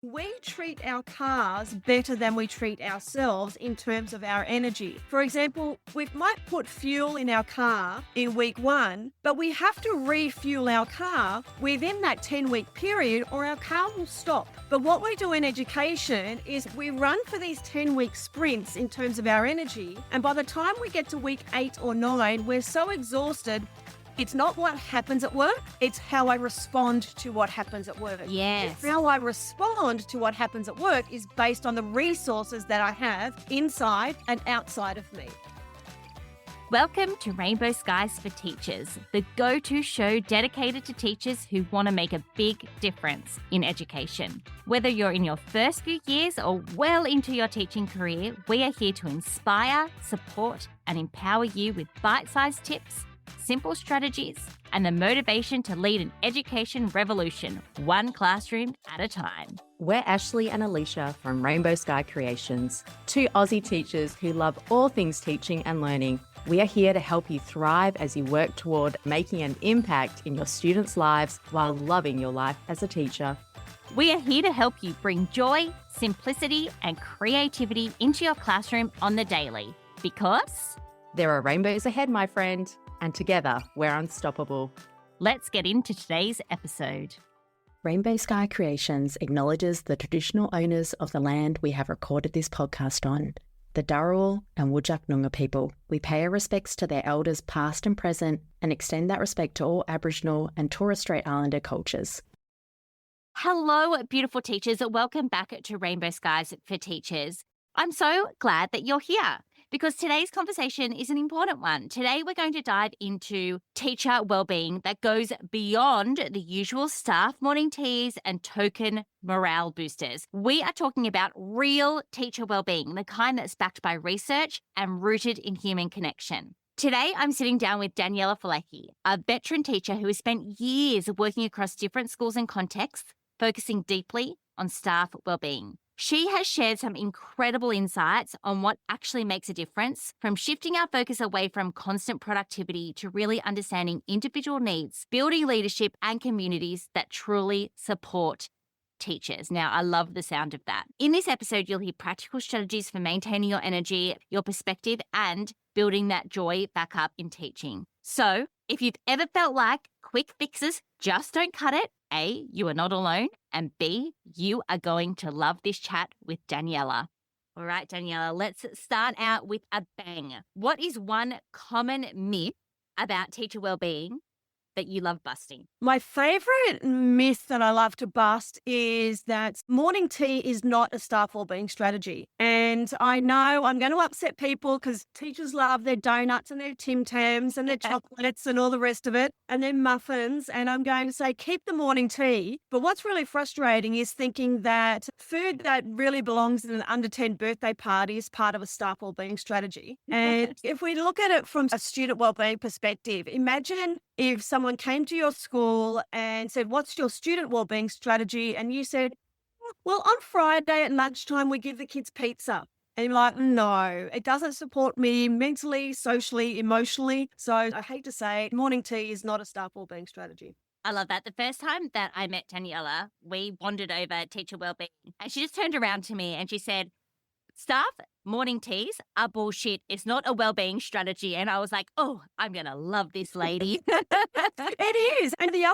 We treat our cars better than we treat ourselves in terms of our energy. For example, we might put fuel in our car in week 1, but we have to refuel our car within that 10-week period or our car will stop. But what we do in education is we run for these 10-week sprints in terms of our energy, and by the time we get to week 8 or 9, we're so exhausted. It's not what happens at work, it's how I respond to what happens at work. Yes. How I respond to what happens at work is based on the resources that I have inside and outside of me. Welcome to Rainbow Skies for Teachers, the go-to show dedicated to teachers who want to make a big difference in education. Whether you're in your first few years or well into your teaching career, we are here to inspire, support, and empower you with bite-sized tips, simple strategies, and the motivation to lead an education revolution, one classroom at a time. We're Ashley and Alicia from Rainbow Sky Creations, two Aussie teachers who love all things teaching and learning. We are here to help you thrive as you work toward making an impact in your students' lives while loving your life as a teacher. We are here to help you bring joy, simplicity, and creativity into your classroom on the daily, because there are rainbows ahead, my friend, and together we're unstoppable. Let's get into today's episode. Rainbow Sky Creations acknowledges the traditional owners of the land we have recorded this podcast on, the Dharawal and Whadjuk Noongar people. We pay our respects to their elders past and present and extend that respect to all Aboriginal and Torres Strait Islander cultures. Hello, beautiful teachers. Welcome back to Rainbow Skies for Teachers. I'm so glad that you're here, because today's conversation is an important one. Today, we're going to dive into teacher wellbeing that goes beyond the usual staff morning teas and token morale boosters. We are talking about real teacher wellbeing, the kind that's backed by research and rooted in human connection. Today, I'm sitting down with Daniela Falecki, a veteran teacher who has spent years working across different schools and contexts, focusing deeply on staff wellbeing. She has shared some incredible insights on what actually makes a difference, from shifting our focus away from constant productivity to really understanding individual needs, building leadership and communities that truly support teachers. Now, I love the sound of that. In this episode, you'll hear practical strategies for maintaining your energy, your perspective, and building that joy back up in teaching. So, if you've ever felt like quick fixes just don't cut it, A, you are not alone, and B, you are going to love this chat with Daniela. All right, Daniela, let's start out with a bang. What is one common myth about teacher wellbeing that you love busting? My favourite myth that I love to bust is that morning tea is not a staff wellbeing strategy. And I know I'm going to upset people because teachers love their donuts and their Tim Tams and their chocolates and all the rest of it and their muffins. And I'm going to say, keep the morning tea. But what's really frustrating is thinking that food that really belongs in an under 10 birthday party is part of a staff wellbeing strategy. And if we look at it from a student wellbeing perspective, imagine if someone came to your school and said, what's your student wellbeing strategy? And you said, well, on Friday at lunchtime, we give the kids pizza. And you're like, no, it doesn't support me mentally, socially, emotionally. So I hate to say it, morning tea is not a staff wellbeing strategy. I love that. The first time that I met Daniela, we wandered over teacher wellbeing, and she just turned around to me and she said, staff morning teas are bullshit. It's not a wellbeing strategy. And I was like, oh, I'm going to love this lady. It is. And the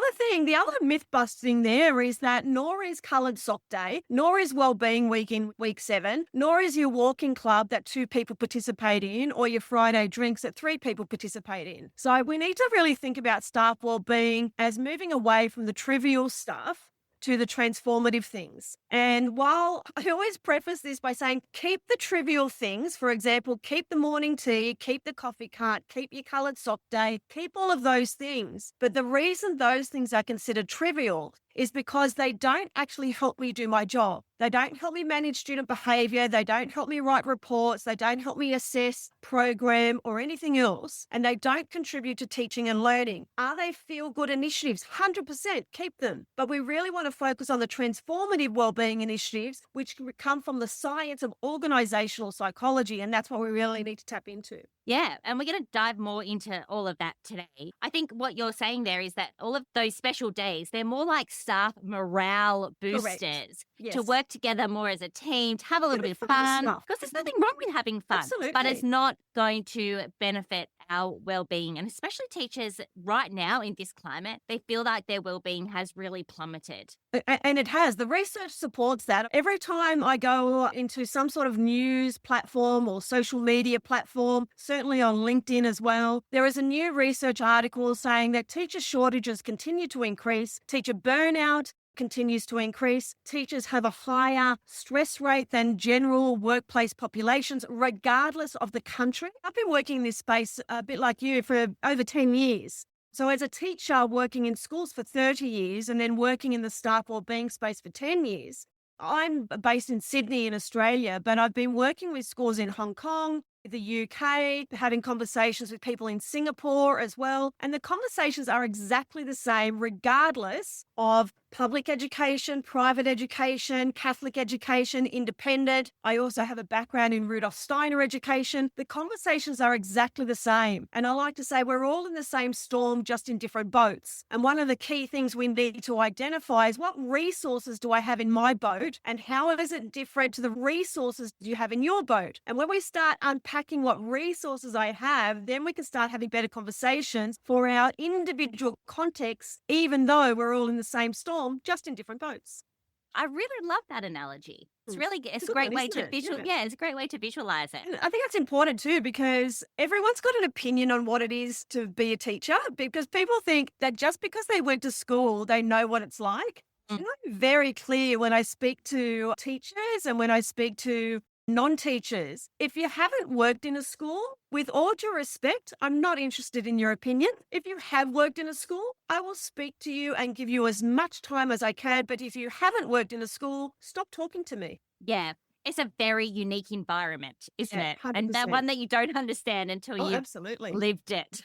other myth busting there is that nor is coloured sock day, nor is wellbeing week in week 7, nor is your walking club that 2 people participate in, or your Friday drinks that 3 people participate in. So we need to really think about staff wellbeing as moving away from the trivial stuff to the transformative things. And while I always preface this by saying, keep the trivial things, for example, keep the morning tea, keep the coffee cart, keep your coloured sock day, keep all of those things. But the reason those things are considered trivial is because they don't actually help me do my job. They don't help me manage student behaviour. They don't help me write reports. They don't help me assess, program, or anything else. And they don't contribute to teaching and learning. Are they feel-good initiatives? 100%, keep them. But we really want to focus on the transformative wellbeing initiatives, which come from the science of organisational psychology. And that's what we really need to tap into. Yeah, and we're going to dive more into all of that today. I think what you're saying there is that all of those special days, they're more like staff morale Correct. boosters Yes. to work together more as a team, to have a little bit of fun fun. stuff. Because there's nothing wrong with having fun, Absolutely. but it's not going to benefit our well-being. And especially teachers right now in this climate, they feel like their well-being has really plummeted. And it has. The research supports that. Every time I go into some sort of news platform or social media platform, certainly on LinkedIn as well, there is a new research article saying that teacher shortages continue to increase, teacher burnout continues to increase, teachers have a higher stress rate than general workplace populations, regardless of the country. I've been working in this space a bit like you for over 10 years. So as a teacher working in schools for 30 years and then working in the staff wellbeing space for 10 years, I'm based in Sydney in Australia, but I've been working with schools in Hong Kong, the UK, having conversations with people in Singapore as well. And the conversations are exactly the same regardless of public education, private education, Catholic education, independent. I also have a background in Rudolf Steiner education. The conversations are exactly the same. And I like to say we're all in the same storm, just in different boats. And one of the key things we need to identify is what resources do I have in my boat and how is it different to the resources you have in your boat? And when we start unpacking what resources I have, then we can start having better conversations for our individual contexts, even though we're all in the same storm, just in different boats. I really love that analogy. It's really it's a good great one, way isn't to it? visual. Yeah. Yeah, it's a great way to visualize it. And I think that's important too, because everyone's got an opinion on what it is to be a teacher, because people think that just because they went to school, they know what it's like. Mm. And I'm very clear when I speak to teachers and when I speak to non-teachers. If you haven't worked in a school, with all due respect, I'm not interested in your opinion. If you have worked in a school, I will speak to you and give you as much time as I can. But if you haven't worked in a school, stop talking to me. Yeah. It's a very unique environment, isn't Yeah, it? And that 100%. one that you don't understand until Oh, you've absolutely. lived it.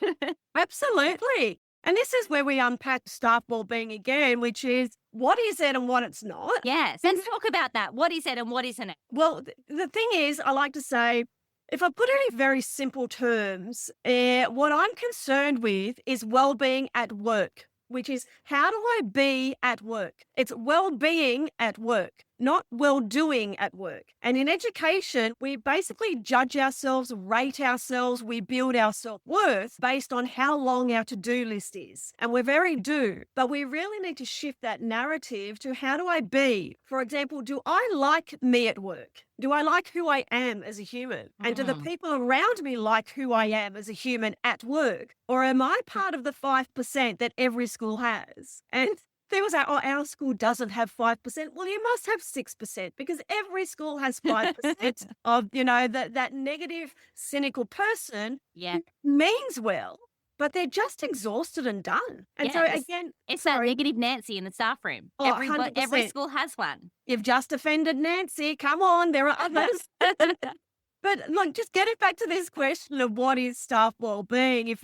Absolutely. And this is where we unpack staff wellbeing again, which is what is it and what it's not. Yes. Let's talk about that. What is it and what isn't it? Well, the thing is, I like to say, if I put it in very simple terms, what I'm concerned with is well-being at work, which is how do I be at work? It's well-being at work, not well-doing at work. And in education, we basically judge ourselves, rate ourselves, we build our self-worth based on how long our to-do list is. And we're very do, but we really need to shift that narrative to how do I be? For example, do I like me at work? Do I like who I am as a human? And do the people around me like who I am as a human at work? Or am I part of the 5% that every school has? And people say, oh, our school doesn't have 5%. Well, you must have 6% because every school has 5% of, that negative, cynical person Yeah. who means well, but they're just exhausted and done. And Yeah, so it's- again, It's that negative Nancy in the staff room. Oh, Every 100%. school has one. You've just offended Nancy. Come on, there are others. But look, just getting back to this question of what is staff wellbeing.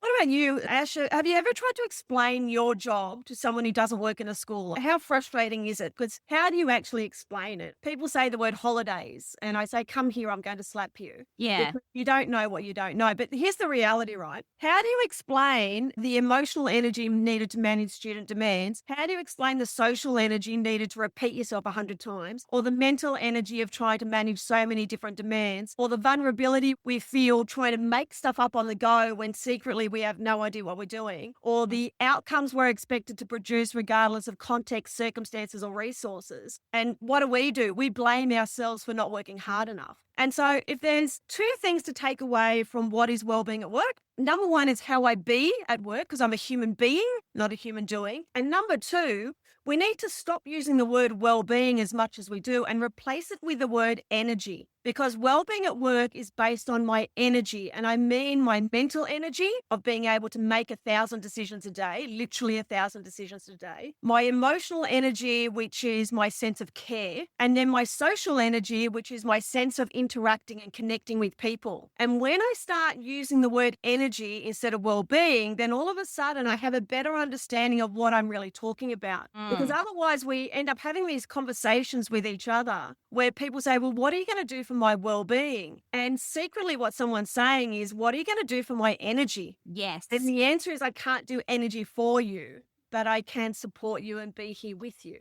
What about you, Asha? Have you ever tried to explain your job to someone who doesn't work in a school? How frustrating is it? Because how do you actually explain it? People say the word holidays, and I say, come here, I'm going to slap you. Yeah. Because you don't know what you don't know. But here's the reality, right? How do you explain the emotional energy needed to manage student demands? How do you explain the social energy needed to repeat yourself 100 times? Or the mental energy of trying to manage so many different demands? Or the vulnerability we feel trying to make stuff up on the go when secretly we have no idea what we're doing? Or the outcomes we're expected to produce regardless of context, circumstances, or resources? And what do? We blame ourselves for not working hard enough. And so if there's two things to take away from what is wellbeing at work, number one is how I be at work, because I'm a human being, not a human doing. And number two, we need to stop using the word well-being as much as we do and replace it with the word energy, because well-being at work is based on my energy. And I mean my mental energy of being able to make 1,000 decisions a day, literally 1,000 decisions a day. My emotional energy, which is my sense of care. And then my social energy, which is my sense of interacting and connecting with people. And when I start using the word energy instead of well-being, then all of a sudden I have a better understanding of what I'm really talking about. Because otherwise we end up having these conversations with each other where people say, well, what are you going to do for my well-being? And secretly what someone's saying is, what are you going to do for my energy? Yes. And the answer is, I can't do energy for you, but I can support you and be here with you.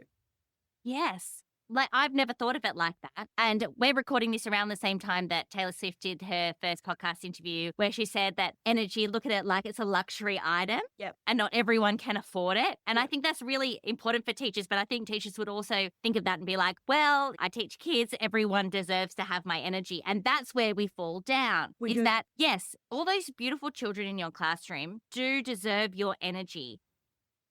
Yes. Like, I've never thought of it like that. And we're recording this around the same time that Taylor Swift did her first podcast interview, where she said that energy, look at it like it's a luxury item. Yep. And not everyone can afford it. And I think that's really important for teachers. But I think teachers would also think of that and be like, well, I teach kids, everyone deserves to have my energy. And that's where we fall down. We do. That, yes, all those beautiful children in your classroom do deserve your energy.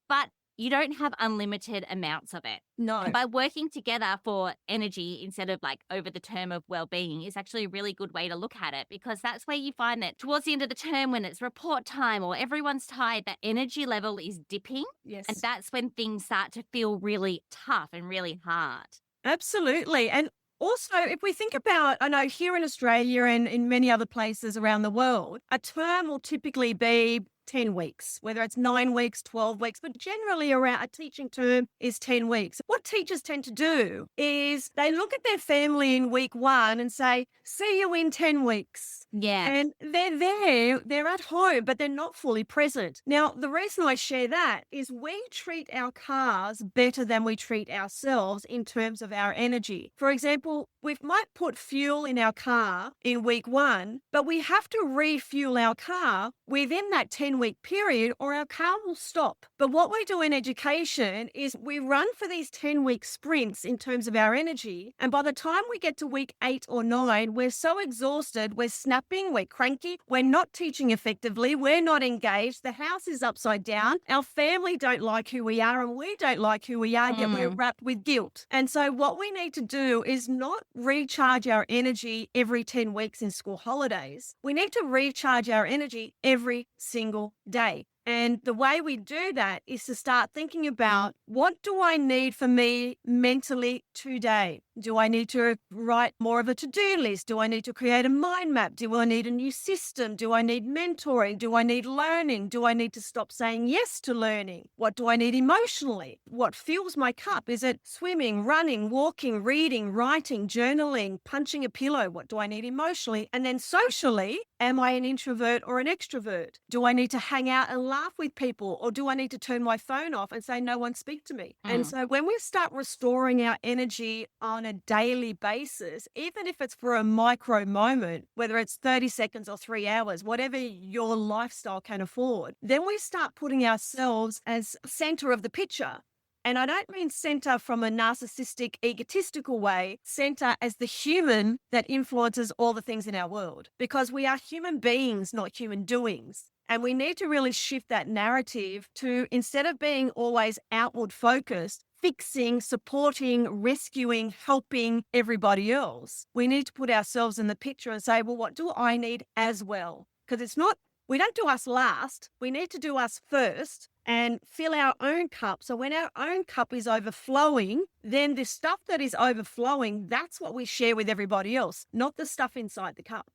But you don't have unlimited amounts of it. No. And by working together for energy instead of like over the term of well-being is actually a really good way to look at it, because that's where you find that towards the end of the term, when it's report time or everyone's tired, that energy level is dipping. Yes. And that's when things start to feel really tough and really hard. Absolutely. And also, if we think about, I know here in Australia and in many other places around the world, a term will typically be 10 weeks, whether it's 9 weeks, 12 weeks, but generally around a teaching term is 10 weeks. What teachers tend to do is they look at their family in week 1 and say, see you in 10 weeks. Yeah. And they're there, they're at home, but they're not fully present. Now, the reason I share that is we treat our cars better than we treat ourselves in terms of our energy. For example, we might put fuel in our car in week 1, but we have to refuel our car within that 10-week period or our car will stop. But what we do in education is we run for these 10-week sprints in terms of our energy. And by the time we get to week 8 or 9, we're so exhausted, we're snapping, we're cranky, we're not teaching effectively, we're not engaged, the house is upside down, our family don't like who we are and we don't like who we are, yet we're wrapped with guilt. And so what we need to do is not recharge our energy every 10 weeks in school holidays. We need to recharge our energy every single day. And the way we do that is to start thinking about, what do I need for me mentally today? Do I need to write more of a to-do list? Do I need to create a mind map? Do I need a new system? Do I need mentoring? Do I need learning? Do I need to stop saying yes to learning? What do I need emotionally? What fills my cup? Is it swimming, running, walking, reading, writing, journaling, punching a pillow? What do I need emotionally? And then socially, am I an introvert or an extrovert? Do I need to hang out and laugh with people, or do I need to turn my phone off and say no one speak to me? And so when we start restoring our energy on a daily basis, even if it's for a micro moment, whether it's 30 seconds or 3 hours, whatever your lifestyle can afford, then we start putting ourselves as center of the picture. And I don't mean center from a narcissistic, egotistical way, center as the human that influences all the things in our world, because we are human beings, not human doings. And we need to really shift that narrative to, instead of being always outward focused, fixing, supporting, rescuing, helping everybody else, we need to put ourselves in the picture and say, well, what do I need as well? Because it's not, we don't do us last. We need to do us first and fill our own cup. So when our own cup is overflowing, then the stuff that is overflowing, that's what we share with everybody else, not the stuff inside the cup.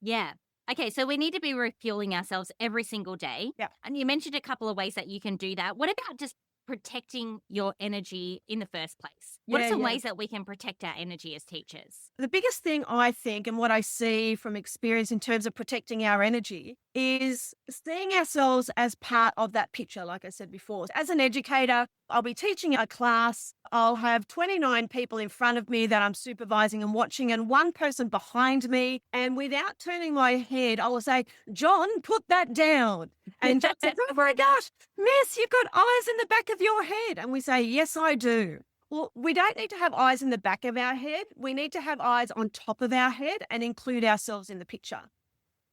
Yeah. Okay, so we need to be refueling ourselves every single day. Yeah. And you mentioned a couple of ways that you can do that. What about just protecting your energy in the first place? What are some ways that we can protect our energy as teachers? The biggest thing I think, and what I see from experience in terms of protecting our energy, is seeing ourselves as part of that picture, like I said before. As an educator, I'll be teaching a class. I'll have 29 people in front of me that I'm supervising and watching, and one person behind me. And without turning my head, I will say, John, put that down. And John says, oh my gosh, Miss, you've got eyes in the back of your head. And we say, yes, I do. Well, we don't need to have eyes in the back of our head. We need to have eyes on top of our head and include ourselves in the picture.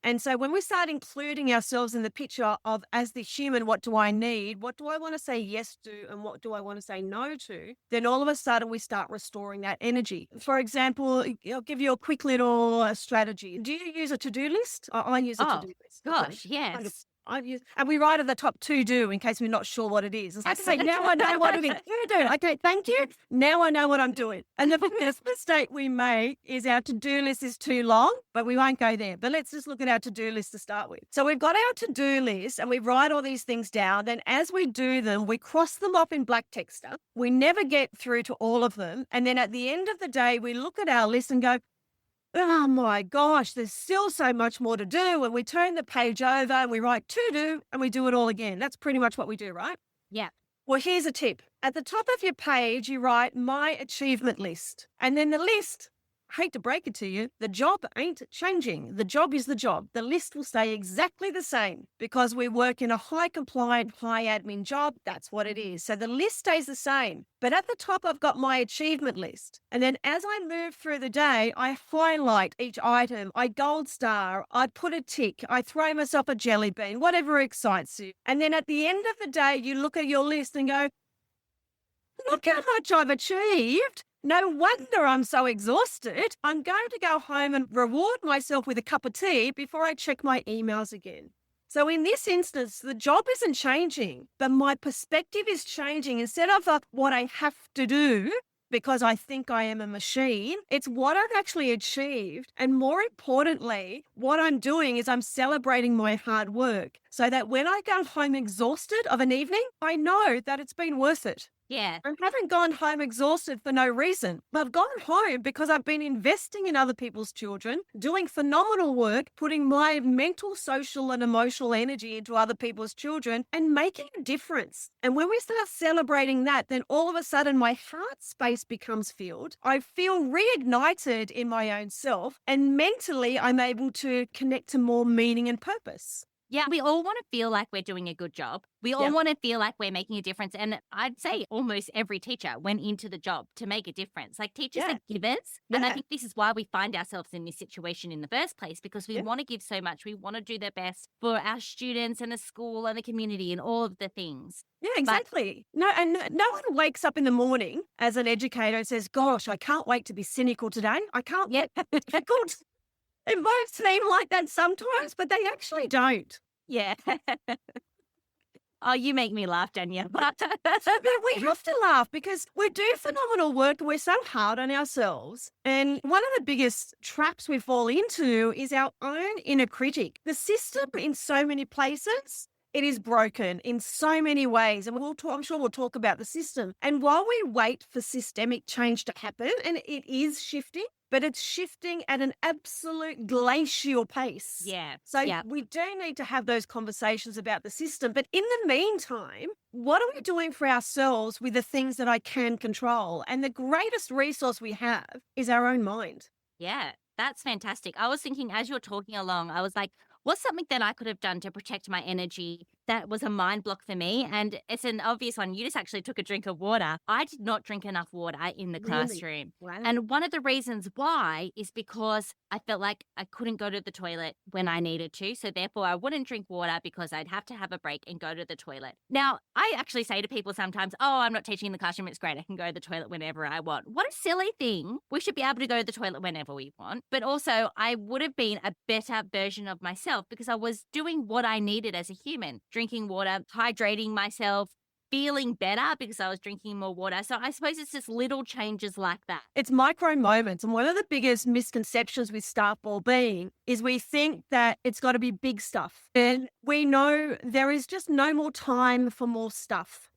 And so when we start including ourselves in the picture of, as the human, what do I need? What do I want to say yes to? And what do I want to say no to? Then all of a sudden we start restoring that energy. For example, I'll give you a quick little strategy. Do you use a to-do list? I use a to-do list. Gosh, yes. And we write at the top to do in case we're not sure what it is. It's like to say, now I know what it is. You do. Okay, thank you. Now I know what I'm doing. And the biggest mistake we make is our to-do list is too long, but we won't go there. But let's just look at our to-do list to start with. So we've got our to-do list and we write all these things down. Then as we do them, we cross them off in black texter. We never get through to all of them. And then at the end of the day, we look at our list and go, oh my gosh, there's still so much more to do. And we turn the page over and we write to do and we do it all again. That's pretty much what we do, right? Yeah. Well, here's a tip. At the top of your page, you write my achievement list. And then the list, I hate to break it to you, the job ain't changing. The job is the job. The list will stay exactly the same because we work in a high compliant, high admin job. That's what it is. So the list stays the same. But at the top, I've got my achievement list. And then as I move through the day, I highlight each item. I gold star, I put a tick, I throw myself a jelly bean, whatever excites you. And then at the end of the day, you look at your list and go, look how much I've achieved. No wonder I'm so exhausted. I'm going to go home and reward myself with a cup of tea before I check my emails again. So in this instance, the job isn't changing, but my perspective is changing. Instead of what I have to do because I think I am a machine, it's what I've actually achieved. And more importantly, what I'm doing is I'm celebrating my hard work so that when I go home exhausted of an evening, I know that it's been worth it. Yeah. I haven't gone home exhausted for no reason. I've gone home because I've been investing in other people's children, doing phenomenal work, putting my mental, social, and emotional energy into other people's children and making a difference. And when we start celebrating that, then all of a sudden my heart space becomes filled. I feel reignited in my own self, and mentally I'm able to connect to more meaning and purpose. Yeah, we all want to feel like we're doing a good job. We all want to feel like we're making a difference. And I'd say almost every teacher went into the job to make a difference. Like teachers are givers. And I think this is why we find ourselves in this situation in the first place, because we want to give so much. We want to do their best for our students and the school and the community and all of the things. Yeah, exactly. No one wakes up in the morning as an educator and says, gosh, I can't wait to be cynical today. I can't wait to be difficult. It might seem like that sometimes, but they actually don't. Yeah. Oh, you make me laugh, Danielle. But we have to laugh because we do phenomenal work. We're so hard on ourselves. And one of the biggest traps we fall into is our own inner critic. The system in so many places, it is broken in so many ways. And I'm sure we'll talk about the system. And while we wait for systemic change to happen, and it is shifting, but it's shifting at an absolute glacial pace. Yeah. So we do need to have those conversations about the system. But in the meantime, what are we doing for ourselves with the things that I can control? And the greatest resource we have is our own mind. Yeah, that's fantastic. I was thinking as you're talking along, I was like, what's something that I could have done to protect my energy that was a mind block for me? And it's an obvious one. You just actually took a drink of water. I did not drink enough water in the classroom. Wow. And one of the reasons why is because I felt like I couldn't go to the toilet when I needed to. So therefore, I wouldn't drink water because I'd have to have a break and go to the toilet. Now, I actually say to people sometimes, oh, I'm not teaching in the classroom. It's great. I can go to the toilet whenever I want. What a silly thing. We should be able to go to the toilet whenever we want. But also, I would have been a better version of myself because I was doing what I needed as a human. Drinking water, hydrating myself, feeling better because I was drinking more water. So I suppose it's just little changes like that. It's micro moments. And one of the biggest misconceptions with staff wellbeing is we think that it's got to be big stuff. And we know there is just no more time for more stuff.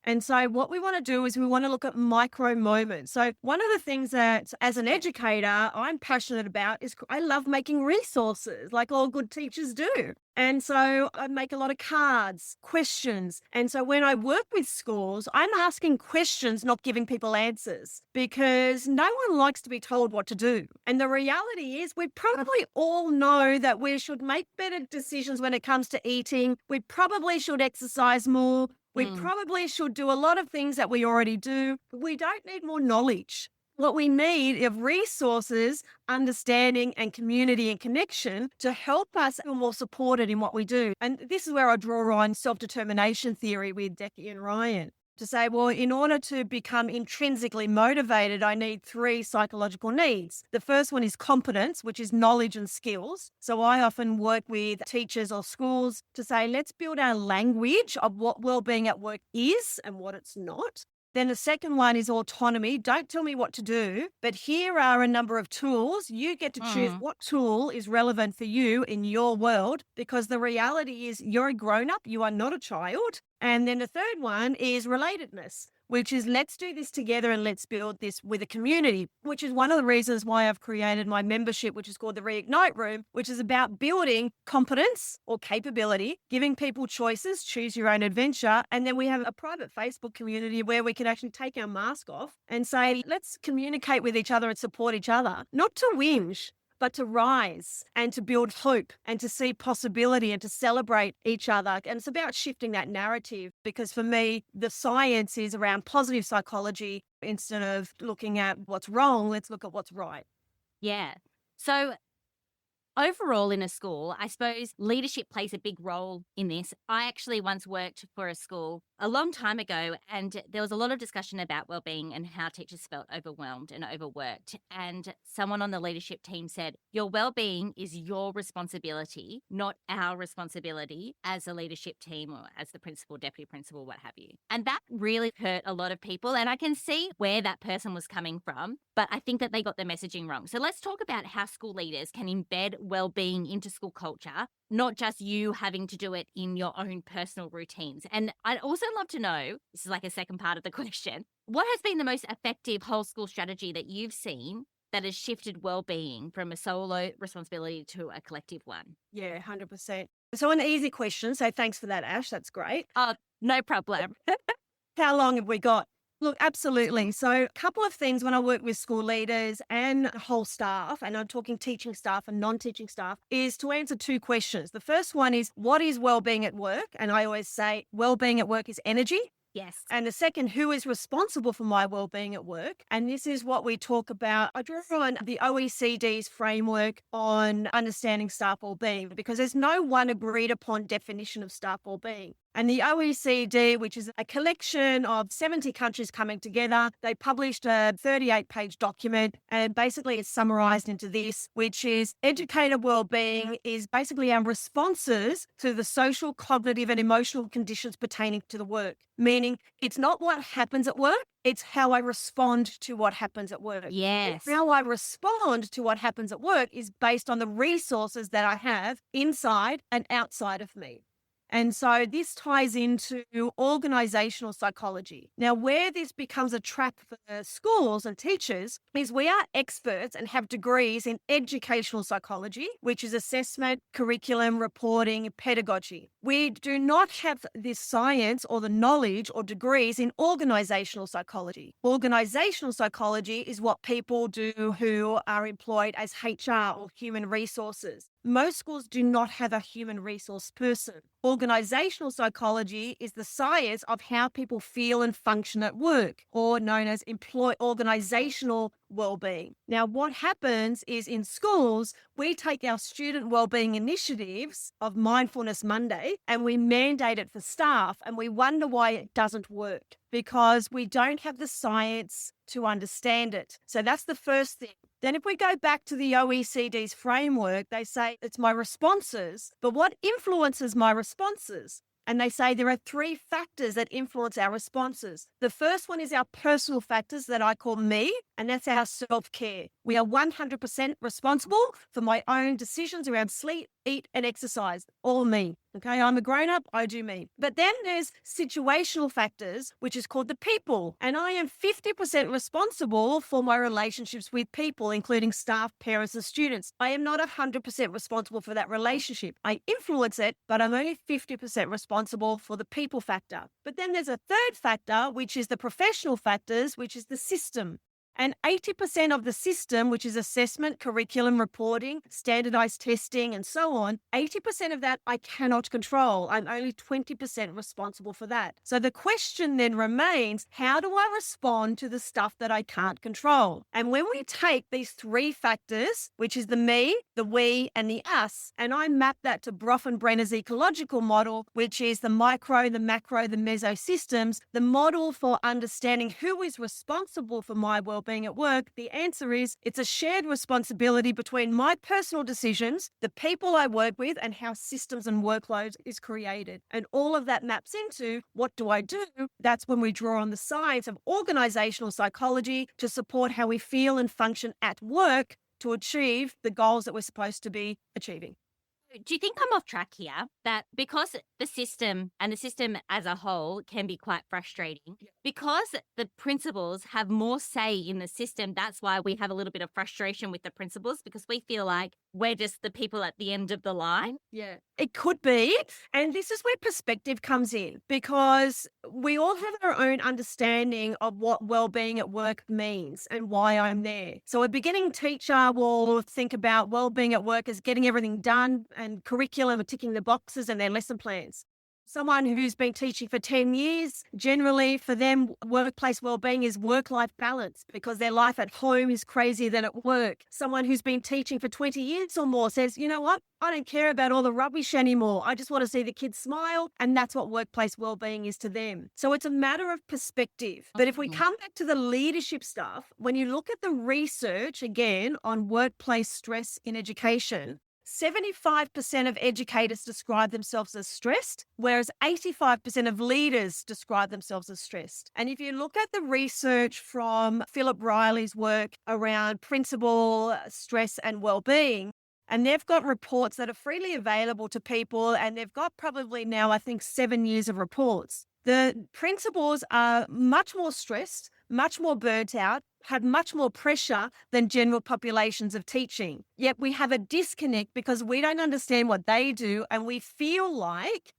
And so what we want to do is we want to look at micro moments. So one of the things that as an educator I'm passionate about is I love making resources like all good teachers do. And so I make a lot of cards, questions. And so when I work with schools, I'm asking questions, not giving people answers, because no one likes to be told what to do. And the reality is we probably all know that we should make better decisions when it comes to eating. We probably should exercise more. We probably should do a lot of things that we already do. We don't need more knowledge. What we need are resources, understanding and community and connection to help us feel more supported in what we do. And this is where I draw on self-determination theory with Decky and Ryan to say, well, in order to become intrinsically motivated, I need 3 psychological needs. The first one is competence, which is knowledge and skills. So I often work with teachers or schools to say, let's build our language of what wellbeing at work is and what it's not. Then the second one is autonomy. Don't tell me what to do, but here are a number of tools. You get to choose what tool is relevant for you in your world, because the reality is you're a grown-up, you are not a child. And then the third one is relatedness. which is let's do this together and let's build this with a community, which is one of the reasons why I've created my membership, which is called the Reignite Room, which is about building competence or capability, giving people choices, choose your own adventure. And then we have a private Facebook community where we can actually take our mask off and say, let's communicate with each other and support each other, not to whinge, but to rise and to build hope and to see possibility and to celebrate each other. And it's about shifting that narrative, because for me, the science is around positive psychology. Instead of looking at what's wrong, let's look at what's right. Yeah. So overall in a school, I suppose leadership plays a big role in this. I actually once worked for a school a long time ago, and there was a lot of discussion about wellbeing and how teachers felt overwhelmed and overworked. And someone on the leadership team said, your wellbeing is your responsibility, not our responsibility as a leadership team or as the principal, deputy principal, what have you. And that really hurt a lot of people. And I can see where that person was coming from, but I think that they got the messaging wrong. So let's talk about how school leaders can embed wellbeing into school culture, not just you having to do it in your own personal routines. And I'd also love to know, this is like a second part of the question, what has been the most effective whole school strategy that you've seen that has shifted wellbeing from a solo responsibility to a collective one? Yeah, 100%. So an easy question. So thanks for that, Ash. That's great. Oh, no problem. How long have we got? Look, absolutely. So a couple of things when I work with school leaders and whole staff, and I'm talking teaching staff and non-teaching staff, is to answer two questions. The first one is, what is wellbeing at work? And I always say wellbeing at work is energy. Yes. And the second, who is responsible for my wellbeing at work? And this is what we talk about. I draw on the OECD's framework on understanding staff wellbeing, because there's no one agreed upon definition of staff wellbeing. And the OECD, which is a collection of 70 countries coming together, they published a 38-page document, and basically it's summarized into this, which is educator wellbeing is basically our responses to the social, cognitive and emotional conditions pertaining to the work. Meaning it's not what happens at work, it's how I respond to what happens at work. Yes. And how I respond to what happens at work is based on the resources that I have inside and outside of me. And so this ties into organisational psychology. Now, where this becomes a trap for schools and teachers is we are experts and have degrees in educational psychology, which is assessment, curriculum, reporting, pedagogy. We do not have this science or the knowledge or degrees in organisational psychology. Organisational psychology is what people do who are employed as HR or human resources. Most schools do not have a human resource person. Organisational psychology is the science of how people feel and function at work, or known as organisational wellbeing. Now, what happens is in schools, we take our student wellbeing initiatives of Mindfulness Monday and we mandate it for staff, and we wonder why it doesn't work, because we don't have the science to understand it. So that's the first thing. Then if we go back to the OECD's framework, they say it's my responses, but what influences my responses? And they say there are three factors that influence our responses. The first one is our personal factors that I call me, and that's our self-care. We are 100% responsible for my own decisions around sleep, eat, and exercise. All me. Okay, I'm a grown-up, I do me. But then there's situational factors, which is called the people. And I am 50% responsible for my relationships with people, including staff, parents, and students. I am not 100% responsible for that relationship. I influence it, but I'm only 50% responsible for the people factor. But then there's a third factor, which is the professional factors, which is the system. And 80% of the system, which is assessment, curriculum, reporting, standardized testing, and so on, 80% of that I cannot control. I'm only 20% responsible for that. So the question then remains, how do I respond to the stuff that I can't control? And when we take these three factors, which is the me, the we, and the us, and I map that to Brough and Brenner's ecological model, which is the micro, the macro, the meso systems, the model for understanding who is responsible for my well-being at work, the answer is it's a shared responsibility between my personal decisions, the people I work with, and how systems and workloads is created. And all of that maps into what do I do? That's when we draw on the science of organizational psychology to support how we feel and function at work to achieve the goals that we're supposed to be achieving. Do you think I'm off track here? That because the system and the system as a whole can be quite frustrating, because the principals have more say in the system, that's why we have a little bit of frustration with the principals because we feel like we're just the people at the end of the line. Yeah, it could be. And this is where perspective comes in because we all have our own understanding of what well-being at work means and why I'm there. So a beginning teacher will think about well-being at work as getting everything done and curriculum and ticking the boxes and their lesson plans. Someone who's been teaching for 10 years, generally for them, workplace well-being is work-life balance because their life at home is crazier than at work. Someone who's been teaching for 20 years or more says, you know what? I don't care about all the rubbish anymore. I just want to see the kids smile. And that's what workplace well-being is to them. So it's a matter of perspective. But if we come back to the leadership stuff, when you look at the research again on workplace stress in education, 75% of educators describe themselves as stressed, whereas 85% of leaders describe themselves as stressed. And if you look at the research from Philip Riley's work around principal stress and well-being, and they've got reports that are freely available to people, and they've got probably now, I think, 7 years of reports. The principals are much more stressed, much more burnt out, have much more pressure than general populations of teaching. Yet we have a disconnect because we don't understand what they do and we feel like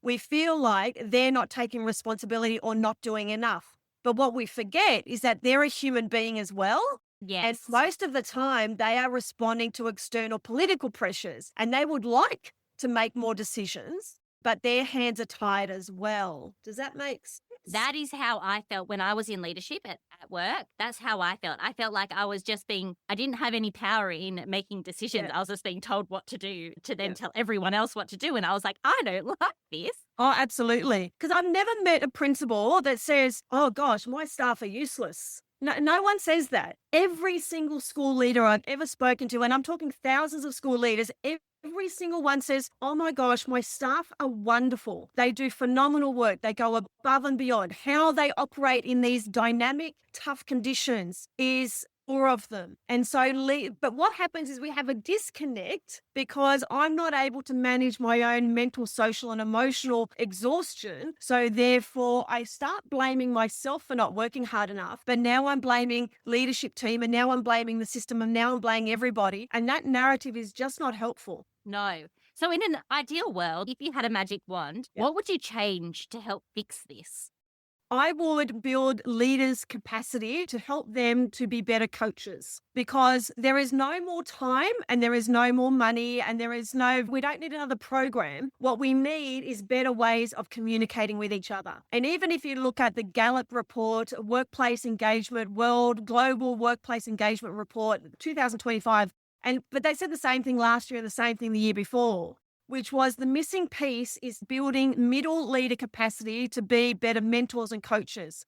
they're not taking responsibility or not doing enough. But what we forget is that they're a human being as well. Yes. And most of the time they are responding to external political pressures and they would like to make more decisions, but their hands are tied as well. Does that make sense? That is how I felt when I was in leadership at work. That's how I felt. I felt like I was just I didn't have any power in making decisions. Yeah. I was just being told what to do to then tell everyone else what to do. And I was like, I don't like this. Oh, absolutely. Because I've never met a principal that says, oh gosh, my staff are useless. No one says that. Every single school leader I've ever spoken to, and I'm talking thousands of school leaders, every single one says, oh my gosh, my staff are wonderful. They do phenomenal work. They go above and beyond. How they operate in these dynamic, tough conditions is four of them. And so, but what happens is we have a disconnect because I'm not able to manage my own mental, social, and emotional exhaustion. So therefore, I start blaming myself for not working hard enough. But now I'm blaming leadership team, and now I'm blaming the system, and now I'm blaming everybody. And that narrative is just not helpful. No. So in an ideal world, if you had a magic wand, what would you change to help fix this? I would build leaders' capacity to help them to be better coaches because there is no more time and there is no more money and we don't need another program. What we need is better ways of communicating with each other. And even if you look at the Gallup report, Workplace Engagement, Global Workplace Engagement Report, 2025, but they said the same thing last year and the same thing the year before, which was the missing piece is building middle leader capacity to be better mentors and coaches.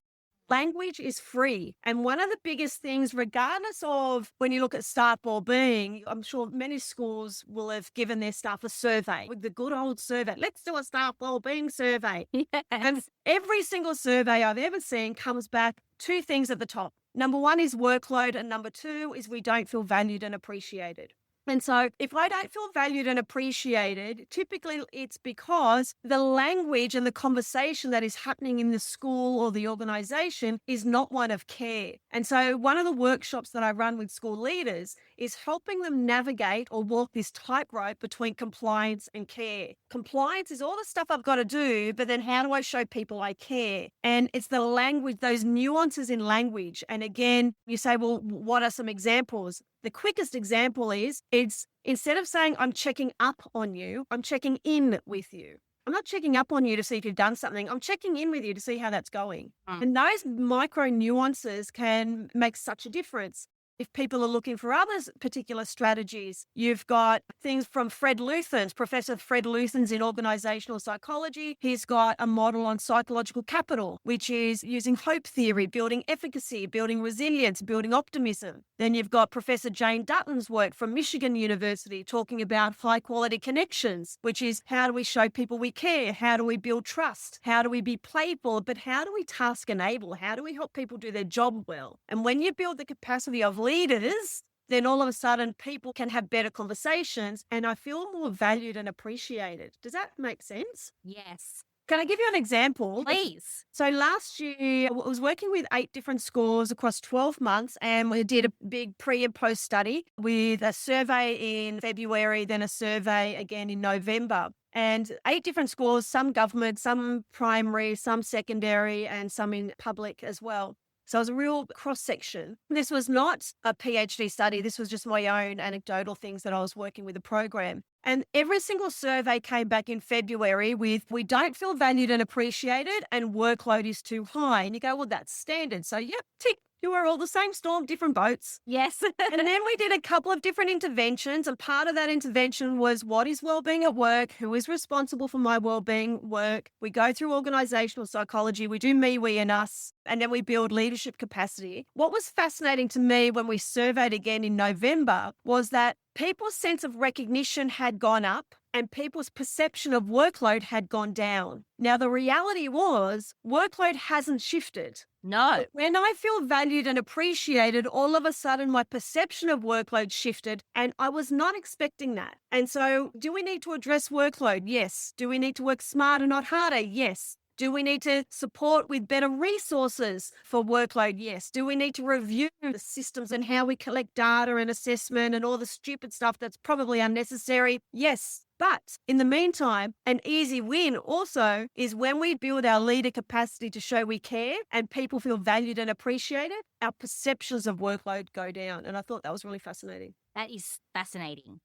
Language is free. And one of the biggest things, regardless of when you look at staff wellbeing, I'm sure many schools will have given their staff a survey, with the good old survey. Let's do a staff wellbeing survey. Yes. And every single survey I've ever seen comes back two things at the top. Number one is workload, and number two is we don't feel valued and appreciated. And so if I don't feel valued and appreciated, typically it's because the language and the conversation that is happening in the school or the organisation is not one of care. And so one of the workshops that I run with school leaders is helping them navigate or walk this tightrope between compliance and care. Compliance is all the stuff I've got to do, but then how do I show people I care? And it's the language, those nuances in language. And again, you say, well, what are some examples? The quickest example is it's instead of saying I'm checking up on you, I'm checking in with you. I'm not checking up on you to see if you've done something. I'm checking in with you to see how that's going. And those micro nuances can make such a difference. If people are looking for other particular strategies, you've got things from Professor Fred Luthan's in organisational psychology. He's got a model on psychological capital, which is using hope theory, building efficacy, building resilience, building optimism. Then you've got Professor Jane Dutton's work from Michigan University talking about high quality connections, which is how do we show people we care? How do we build trust? How do we be playful? But how do we task enable? How do we help people do their job well? And when you build the capacity of leaders then all of a sudden people can have better conversations and I feel more valued and appreciated. Does that make sense? Yes. Can I give you an example? Please. So last year, I was working with 8 different schools across 12 months, and we did a big pre and post study with a survey in February, then a survey again in November. And 8 different schools, some government, some primary, some secondary, and some in public as well. So it was a real cross section. This was not a PhD study. This was just my own anecdotal things that I was working with the program. And every single survey came back in February with, we don't feel valued and appreciated and workload is too high. And you go, well, that's standard. So, yep, tick. You are all the same storm, different boats. Yes. And then we did a couple of different interventions. And part of that intervention was, what is wellbeing at work? Who is responsible for my wellbeing work? We go through organisational psychology. We do me, we, and us. And then we build leadership capacity. What was fascinating to me when we surveyed again in November was that people's sense of recognition had gone up and people's perception of workload had gone down. Now, the reality was workload hasn't shifted. No. When I feel valued and appreciated, all of a sudden my perception of workload shifted and I was not expecting that. And so do we need to address workload? Yes. Do we need to work smarter, not harder? Yes. Do we need to support with better resources for workload? Yes. Do we need to review the systems and how we collect data and assessment and all the stupid stuff that's probably unnecessary? Yes. But in the meantime, an easy win also is when we build our leader capacity to show we care and people feel valued and appreciated, our perceptions of workload go down. And I thought that was really fascinating. That is fascinating.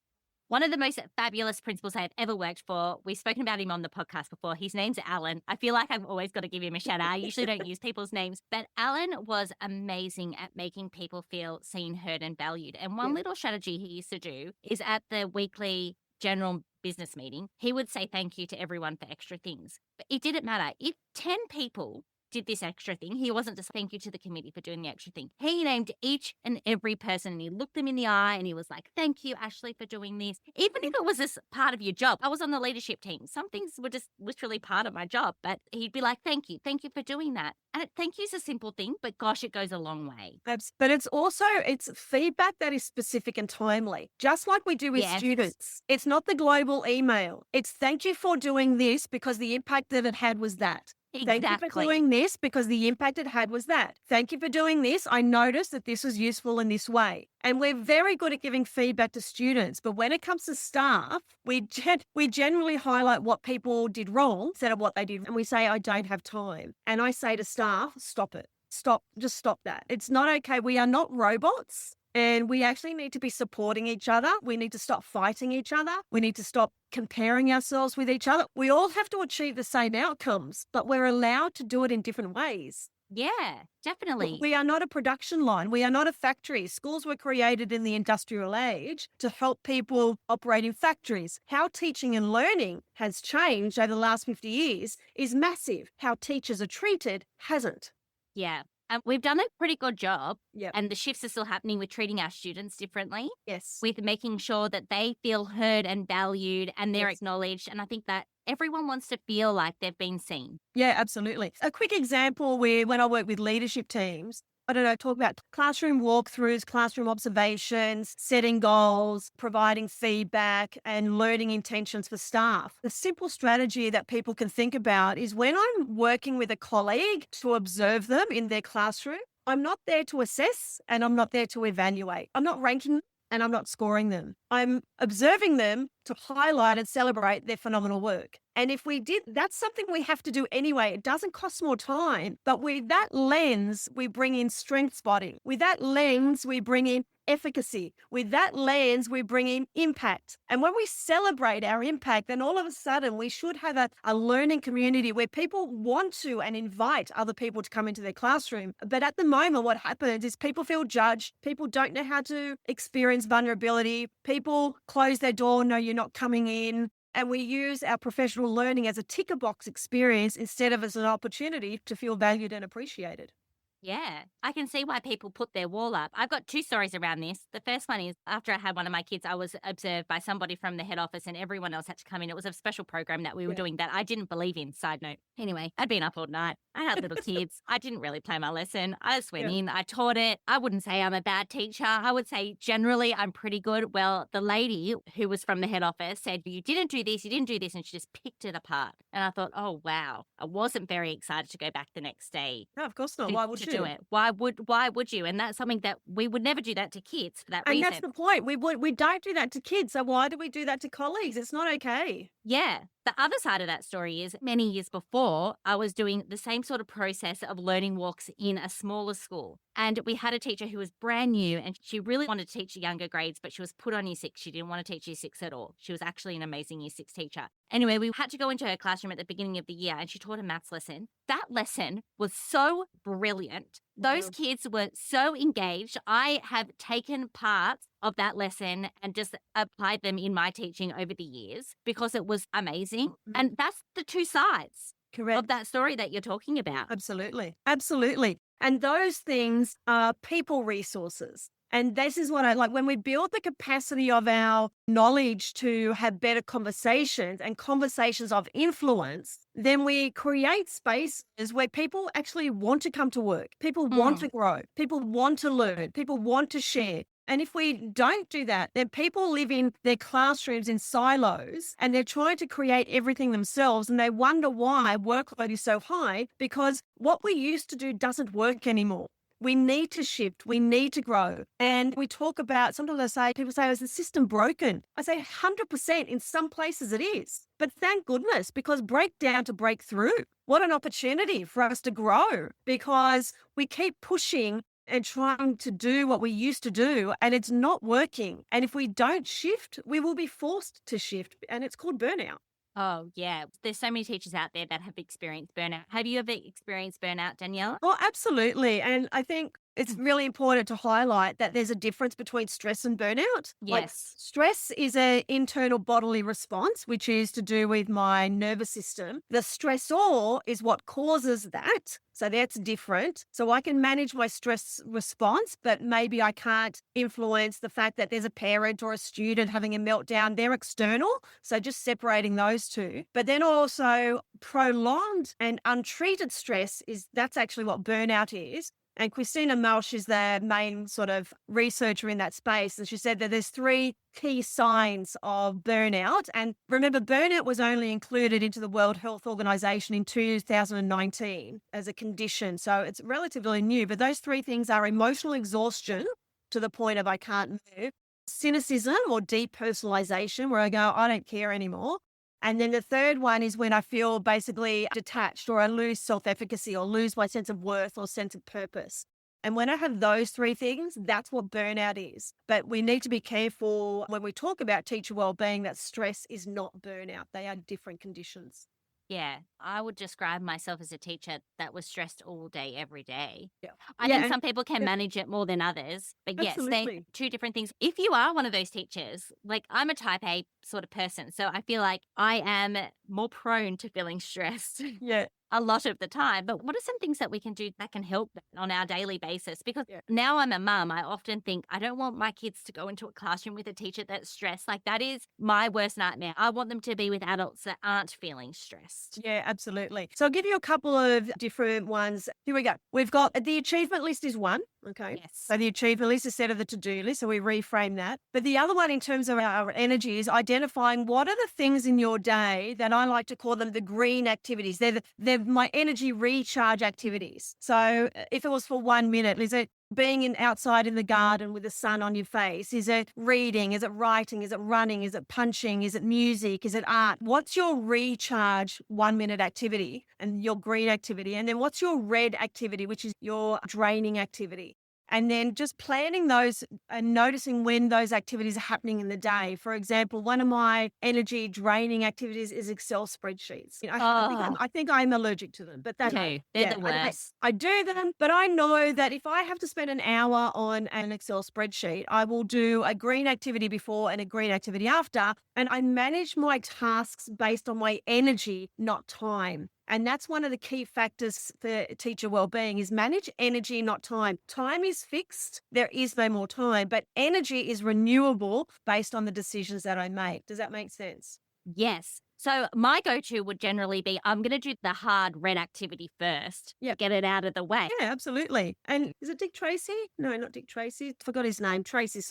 One of the most fabulous principals I have ever worked for, we've spoken about him on the podcast before. His name's Alan. I feel like I've always got to give him a shout out. I usually don't use people's names, but Alan was amazing at making people feel seen, heard, and valued. And one little strategy he used to do is at the weekly general business meeting, he would say thank you to everyone for extra things. But it didn't matter. If 10 people did this extra thing, he wasn't just thank you to the committee for doing the extra thing. He named each and every person and he looked them in the eye and he was like, thank you, Ashley, for doing this. Even if it was just part of your job. I was on the leadership team. Some things were just literally part of my job, but he'd be like, thank you for doing that. And thank you is a simple thing, but gosh, it goes a long way. But it's also, it's feedback that is specific and timely, just like we do with students. It's not the global email. It's thank you for doing this because the impact that it had was that. Exactly. Thank you for doing this because the impact it had was that. Thank you for doing this. I noticed that this was useful in this way. And we're very good at giving feedback to students. But when it comes to staff, we generally highlight what people did wrong instead of what they did. And we say, I don't have time. And I say to staff, stop it. Just stop that. It's not okay. We are not robots. And we actually need to be supporting each other. We need to stop fighting each other. We need to stop comparing ourselves with each other. We all have to achieve the same outcomes, but we're allowed to do it in different ways. Yeah, definitely. We are not a production line. We are not a factory. Schools were created in the industrial age to help people operate in factories. How teaching and learning has changed over the last 50 years is massive. How teachers are treated hasn't. Yeah. We've done a pretty good job, Yep. and the shifts are still happening with treating our students differently, Yes. with making sure that they feel heard and valued and they're Yes. acknowledged. And I think that everyone wants to feel like they've been seen. Yeah, absolutely. A quick example when I work with leadership teams, talk about classroom walkthroughs, classroom observations, setting goals, providing feedback, and learning intentions for staff. The simple strategy that people can think about is when I'm working with a colleague to observe them in their classroom, I'm not there to assess and I'm not there to evaluate. I'm not ranking them and I'm not scoring them. I'm observing them to highlight and celebrate their phenomenal work. And if we did, that's something we have to do anyway. It doesn't cost more time, but with that lens, we bring in strength spotting. With that lens, we bring in efficacy. With that lens, we bring in impact. And when we celebrate our impact, then all of a sudden we should have a learning community where people want to and invite other people to come into their classroom. But at the moment, what happens is people feel judged. People don't know how to experience vulnerability. People close their door, no, you're not coming in. And we use our professional learning as a ticker box experience instead of as an opportunity to feel valued and appreciated. Yeah, I can see why people put their wall up. I've got 2 stories around this. The first one is after I had one of my kids, I was observed by somebody from the head office and everyone else had to come in. It was a special program that we were doing that I didn't believe in, side note. Anyway, I'd been up all night. I had little kids. I didn't really plan my lesson. I just went in. I taught it. I wouldn't say I'm a bad teacher. I would say generally I'm pretty good. Well, the lady who was from the head office said, you didn't do this, you didn't do this. And she just picked it apart. And I thought, oh, wow. I wasn't very excited to go back the next day. No, of course not. To, Why would to you? do it? Why would you? And that's something that we would never do that to kids for that And reason. that's the point. We don't do that to kids. So why do we do that to colleagues? It's not okay. Yeah. The other side of that story is many years before, I was doing the same sort of process of learning walks in a smaller school. And we had a teacher who was brand new and she really wanted to teach younger grades, but she was put on year 6. She didn't want to teach year 6 at all. She was actually an amazing year 6 teacher. Anyway, we had to go into her classroom at the beginning of the year and she taught a maths lesson. That lesson was so brilliant. Those kids were so engaged. I have taken parts of that lesson and just applied them in my teaching over the years because it was amazing. And that's the 2 sides Correct. of that story that you're talking about. Absolutely. Absolutely. And those things are people resources. And this is what I like when we build the capacity of our knowledge to have better conversations and conversations of influence, then we create spaces where people actually want to come to work. People want to grow. People want to learn. People want to share. And if we don't do that, then people live in their classrooms in silos and they're trying to create everything themselves and they wonder why workload is so high because what we used to do doesn't work anymore. We need to shift. We need to grow. And we talk about, sometimes people say, is the system broken? I say 100% in some places it is. But thank goodness, because break down to break through. What an opportunity for us to grow because we keep pushing and trying to do what we used to do and it's not working. And if we don't shift, we will be forced to shift. And it's called burnout. Oh, yeah. There's so many teachers out there that have experienced burnout. Have you ever experienced burnout, Daniela? Oh, absolutely. And I think it's really important to highlight that there's a difference between stress and burnout. Like, Yes. stress is an internal bodily response, which is to do with my nervous system. The stressor is what causes that. So that's different. So I can manage my stress response, but maybe I can't influence the fact that there's a parent or a student having a meltdown. They're external. So just separating those two. But then also prolonged and untreated stress that's actually what burnout is. And Christina Malch is the main sort of researcher in that space. And she said that there's 3 key signs of burnout. And remember, burnout was only included into the World Health Organization in 2019 as a condition. So it's relatively new. But those 3 things are emotional exhaustion to the point of I can't move, cynicism or depersonalization, where I go, I don't care anymore. And then the third one is when I feel basically detached or I lose self-efficacy or lose my sense of worth or sense of purpose. And when I have those 3 things, that's what burnout is. But we need to be careful when we talk about teacher wellbeing that stress is not burnout. They are different conditions. Yeah, I would describe myself as a teacher that was stressed all day, every day. Yeah. I Yeah, think and- some people can manage it more than others, but yes, they Absolutely. 2 different things. If you are one of those teachers, like I'm a type A sort of person, so I feel like I am more prone to feeling stressed Yeah. a lot of the time. But what are some things that we can do that can help on our daily basis? Because Yeah. now I'm a mum, I often think I don't want my kids to go into a classroom with a teacher that's stressed. Like that is my worst nightmare. I want them to be with adults that aren't feeling stressed. Yeah, absolutely. So I'll give you a couple of different ones. Here we go. We've got the achievement list is one. Okay. Yes. So the achievement list is set of the to-do list. So we reframe that. But the other one in terms of our energy is identifying what are the things in your day that I like to call them the green activities. They're my energy recharge activities. So if it was for 1 minute, is it being outside in the garden with the sun on your face? Is it reading? Is it writing? Is it running? Is it punching? Is it music? Is it art? What's your recharge 1 minute activity and your green activity? And then what's your red activity, which is your draining activity? And then just planning those and noticing when those activities are happening in the day. For example, one of my energy draining activities is Excel spreadsheets. I think I'm allergic to them, but that's Okay, they're the worst. I do them, but I know that if I have to spend an hour on an Excel spreadsheet, I will do a green activity before and a green activity after. And I manage my tasks based on my energy, not time. And that's one of the key factors for teacher wellbeing is manage energy, not time. Time is fixed. There is no more time, but energy is renewable based on the decisions that I make. Does that make sense? Yes. So my go-to would generally be I'm going to do the hard red activity first. Yeah. Get it out of the way. Yeah, absolutely. And is it Dick Tracy? No, not Dick Tracy. Forgot his name. Tracy.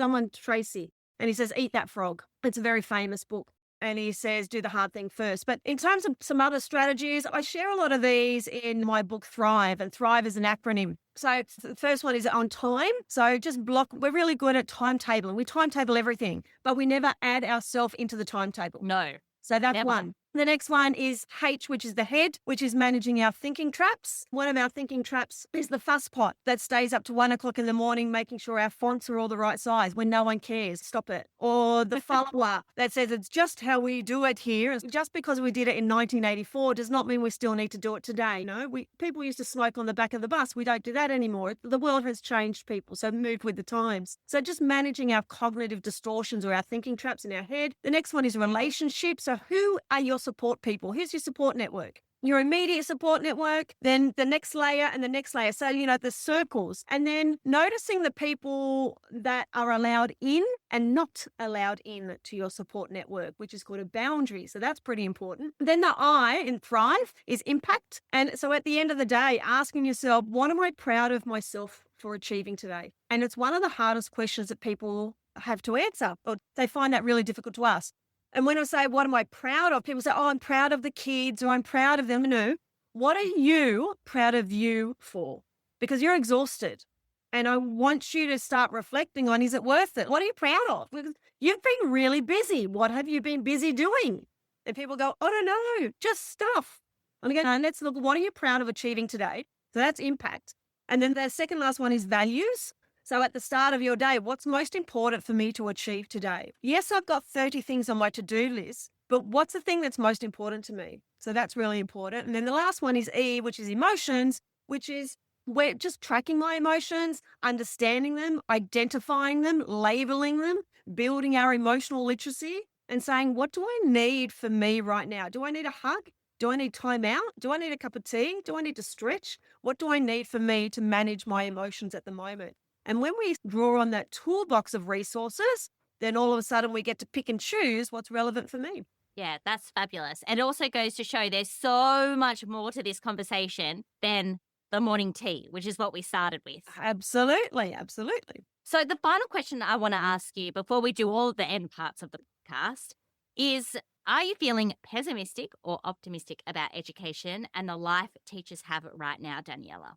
And he says, eat that frog. It's a very famous book. And he says, do the hard thing first. But in terms of some other strategies, I share a lot of these in my book, Thrive. And Thrive is an acronym. So the first one is on time. So just block. We're really good at timetabling. We timetable everything, but we never add ourselves into the timetable. No. So that's Never. one. The next one is H, which is the head, which is managing our thinking traps. One of our thinking traps is the fuss pot that stays up to 1 o'clock in the morning, making sure our fonts are all the right size when no one cares. Stop it. Or the follower that says it's just how we do it here. Just because we did it in 1984 does not mean we still need to do it today. No, people used to smoke on the back of the bus. We don't do that anymore. The world has changed, people, so move with the times. So just managing our cognitive distortions or our thinking traps in our head. The next one is relationships. So who are your support people? Who's your support network? Your immediate support network, then the next layer and the next layer. So, the circles. And then noticing the people that are allowed in and not allowed in to your support network, which is called a boundary. So that's pretty important. Then the I in Thrive is impact. And so at the end of the day, asking yourself, what am I proud of myself for achieving today? And it's one of the hardest questions that people have to answer, or they find that really difficult to ask. And when I say, what am I proud of? People say, oh, I'm proud of the kids or I'm proud of them. No, what are you proud of you for? Because you're exhausted. And I want you to start reflecting on, is it worth it? What are you proud of? Because you've been really busy. What have you been busy doing? And people go, I don't know, just stuff. And I go, no, let's look, what are you proud of achieving today? So that's impact. And then the second last one is values. So at the start of your day, what's most important for me to achieve today? Yes, I've got 30 things on my to-do list, but what's the thing that's most important to me? So that's really important. And then the last one is E, which is emotions, which is we're just tracking my emotions, understanding them, identifying them, labeling them, building our emotional literacy and saying, what do I need for me right now? Do I need a hug? Do I need time out? Do I need a cup of tea? Do I need to stretch? What do I need for me to manage my emotions at the moment? And when we draw on that toolbox of resources, then all of a sudden we get to pick and choose what's relevant for me. Yeah, that's fabulous. And it also goes to show there's so much more to this conversation than the morning tea, which is what we started with. Absolutely. So the final question I want to ask you before we do all the end parts of the podcast is, are you feeling pessimistic or optimistic about education and the life teachers have right now, Daniela?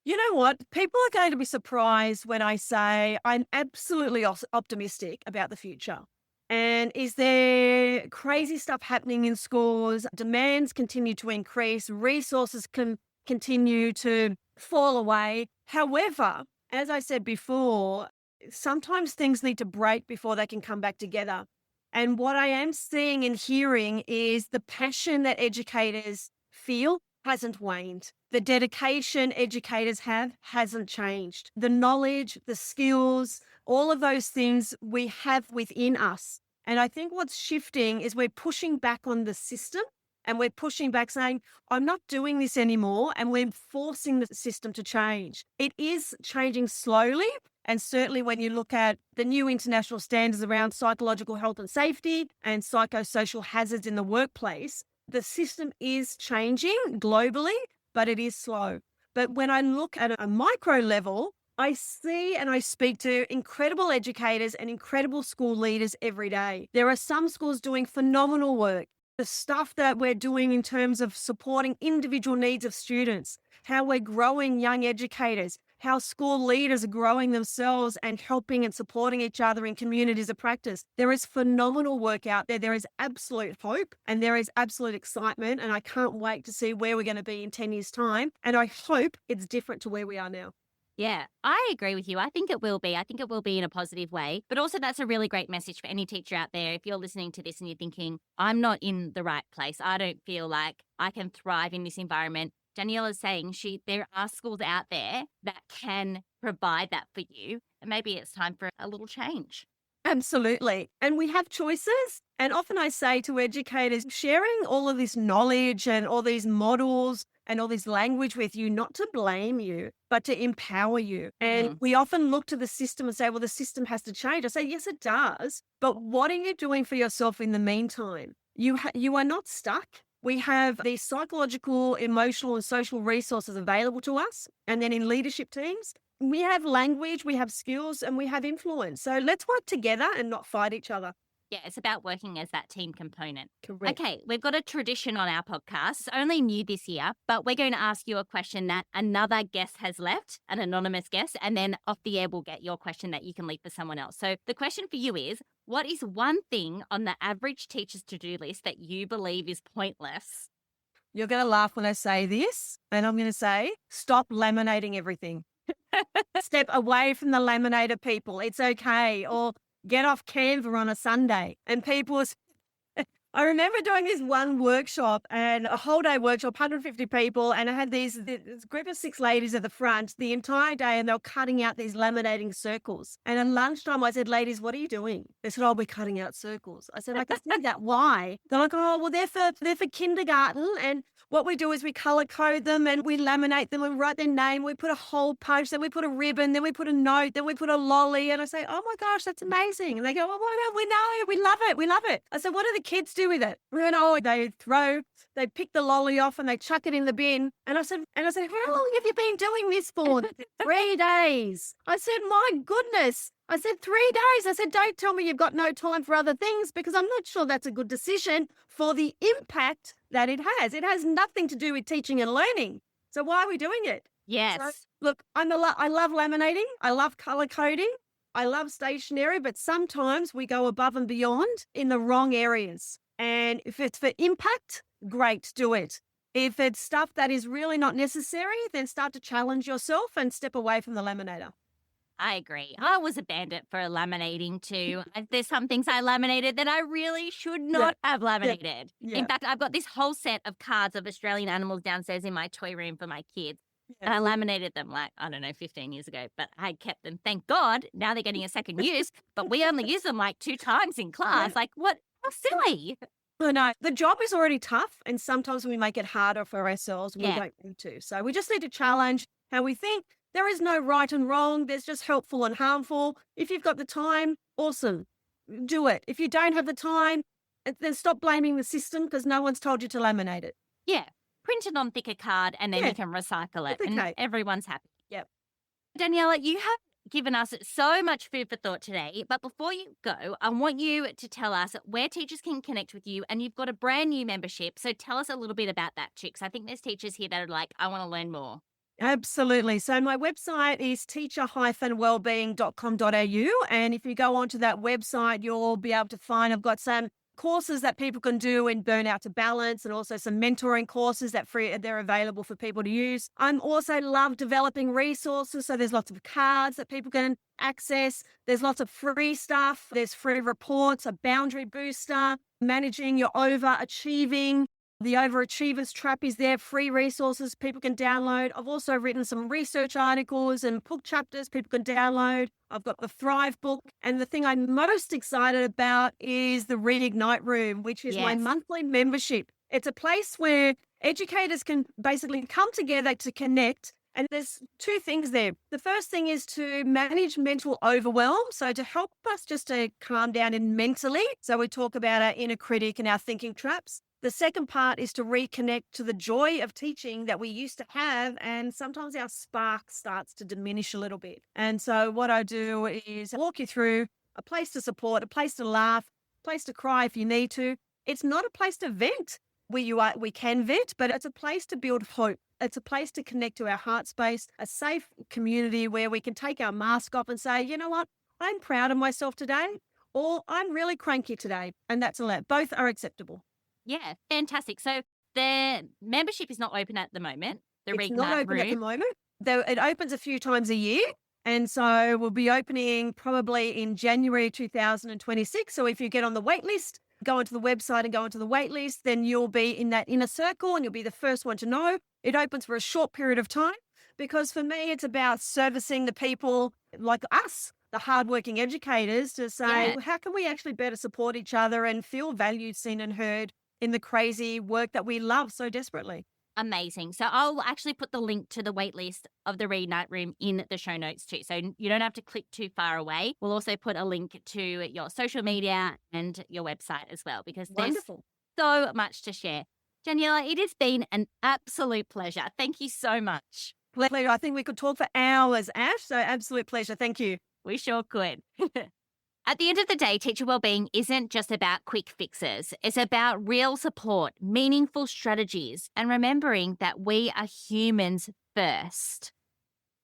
You know what? People are going to be surprised when I say I'm absolutely optimistic about the future. And is there crazy stuff happening in schools? Demands continue to increase. Resources can continue to fall away. However, as I said before, sometimes things need to break before they can come back together. And what I am seeing and hearing is the passion that educators feel hasn't waned. The dedication educators have hasn't changed. The knowledge, the skills, all of those things we have within us. And I think what's shifting is we're pushing back on the system and we're pushing back saying, I'm not doing this anymore. And we're forcing the system to change. It is changing slowly. And certainly when you look at the new international standards around psychological health and safety and psychosocial hazards in the workplace, the system is changing globally, but it is slow. But when I look at a micro level, I see and I speak to incredible educators and incredible school leaders every day. There are some schools doing phenomenal work. The stuff that we're doing in terms of supporting individual needs of students, how we're growing young educators, how school leaders are growing themselves and helping and supporting each other in communities of practice. There is phenomenal work out there. There is absolute hope and there is absolute excitement. And I can't wait to see where we're going to be in 10 years' time. And I hope it's different to where we are now. Yeah, I agree with you. I think it will be. I think it will be in a positive way. But also that's a really great message for any teacher out there. If you're listening to this and you're thinking, I'm not in the right place. I don't feel like I can thrive in this environment. Daniela's saying there are schools out there that can provide that for you. And maybe it's time for a little change. Absolutely. And we have choices. And often I say to educators, sharing all of this knowledge and all these models and all this language with you, not to blame you, but to empower you. And we often look to the system and say, well, the system has to change. I say, yes, it does. But what are you doing for yourself in the meantime? You are not stuck. We have these psychological, emotional, and social resources available to us. And then in leadership teams, we have language, we have skills, and we have influence. So let's work together and not fight each other. Yeah, it's about working as that team component. Correct. Okay, we've got a tradition on our podcast. It's only new this year, but we're going to ask you a question that another guest has left, an anonymous guest, and then off the air we'll get your question that you can leave for someone else. So the question for you is, what is one thing on the average teacher's to-do list that you believe is pointless? You're going to laugh when I say this, and I'm going to say, stop laminating everything. Step away from the laminator people. It's okay. Or get off Canva on a Sunday. And people, I remember doing this one workshop and a whole day workshop, 150 people. And I had this group of 6 ladies at the front the entire day, and they were cutting out these laminating circles. And at lunchtime, I said, ladies, what are you doing? They said, oh, we're cutting out circles. I said, I can see that. Why? They're like, oh, well, they're for kindergarten. And what we do is we color code them and we laminate them and write their name. We put a hole punch, then we put a ribbon, then we put a note, then we put a lolly. And I say, oh my gosh, that's amazing. And they go, oh, why don't we know? We love it. We love it. I said, what do the kids do with it? We went, oh, they pick the lolly off and they chuck it in the bin. And I said, how long have you been doing this for? 3 days. I said, my goodness. I said, 3 days. I said, don't tell me you've got no time for other things, because I'm not sure that's a good decision for the impact that it has. It has nothing to do with teaching and learning. So why are we doing it? Yes. So, look, I love laminating. I love color coding. I love stationery, but sometimes we go above and beyond in the wrong areas. And if it's for impact, great, do it. If it's stuff that is really not necessary, then start to challenge yourself and step away from the laminator. I agree. I was a bandit for laminating too. There's some things I laminated that I really should not have laminated. Yeah. In fact, I've got this whole set of cards of Australian animals downstairs in my toy room for my kids. And I laminated them 15 years ago, but I kept them. Thank God. Now they're getting a second use, but we only use them 2 times in class. What? How silly. I know. The job is already tough, and sometimes we make it harder for ourselves. We don't need to. So we just need to challenge how we think. There is no right and wrong. There's just helpful and harmful. If you've got the time, awesome. Do it. If you don't have the time, then stop blaming the system, because no one's told you to laminate it. Yeah. Print it on thicker card and then you can recycle it. Okay. And everyone's happy. Yep. Daniela, you have given us so much food for thought today. But before you go, I want you to tell us where teachers can connect with you. And you've got a brand new membership. So tell us a little bit about that, Chicks. I think there's teachers here that are like, I want to learn more. Absolutely. So my website is teacher-wellbeing.com.au. And if you go onto that website, you'll be able to find, I've got some courses that people can do in Burnout to Balance, and also some mentoring courses they're available for people to use. I'm also love developing resources. So there's lots of cards that people can access. There's lots of free stuff. There's free reports, a boundary booster, managing your overachieving. The Overachievers Trap is there, free resources people can download. I've also written some research articles and book chapters people can download. I've got the Thrive book. And the thing I'm most excited about is the Reignite Room, which is my monthly membership. It's a place where educators can basically come together to connect. And there's 2 things there. The first thing is to manage mental overwhelm. So to help us just to calm down mentally. So we talk about our inner critic and our thinking traps. The second part is to reconnect to the joy of teaching that we used to have, and sometimes our spark starts to diminish a little bit. And so what I do is walk you through a place to support, a place to laugh, a place to cry if you need to. It's not a place to vent. We can vent, but it's a place to build hope. It's a place to connect to our heart space, a safe community where we can take our mask off and say, you know what, I'm proud of myself today, or I'm really cranky today. And that's allowed. Both are acceptable. Yeah, fantastic. So the membership is not open at the moment. It's not open at the moment. It opens a few times a year. And so we'll be opening probably in January 2026. So if you get on the wait list, go onto the website and go onto the wait list, then you'll be in that inner circle and you'll be the first one to know. It opens for a short period of time, because for me, it's about servicing the people like us, the hardworking educators to say, Yeah. well, how can we actually better support each other and feel valued, seen and heard in the crazy work that we love so desperately? Amazing. So I'll actually put the link to the wait list of the Read Night Room in the show notes too. So you don't have to click too far away. We'll also put a link to your social media and your website as well, because there's Wonderful. so much to share. Daniela, it has been an absolute pleasure. Thank you so much. Pleasure. I think we could talk for hours, Ash. So absolute pleasure. Thank you. We sure could. At the end of the day, teacher wellbeing isn't just about quick fixes. It's about real support, meaningful strategies, and remembering that we are humans first.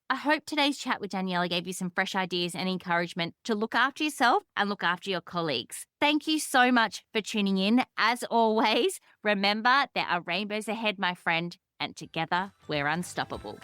I hope today's chat with Daniela gave you some fresh ideas and encouragement to look after yourself and look after your colleagues. Thank you so much for tuning in. As always, remember there are rainbows ahead, my friend, and together we're unstoppable.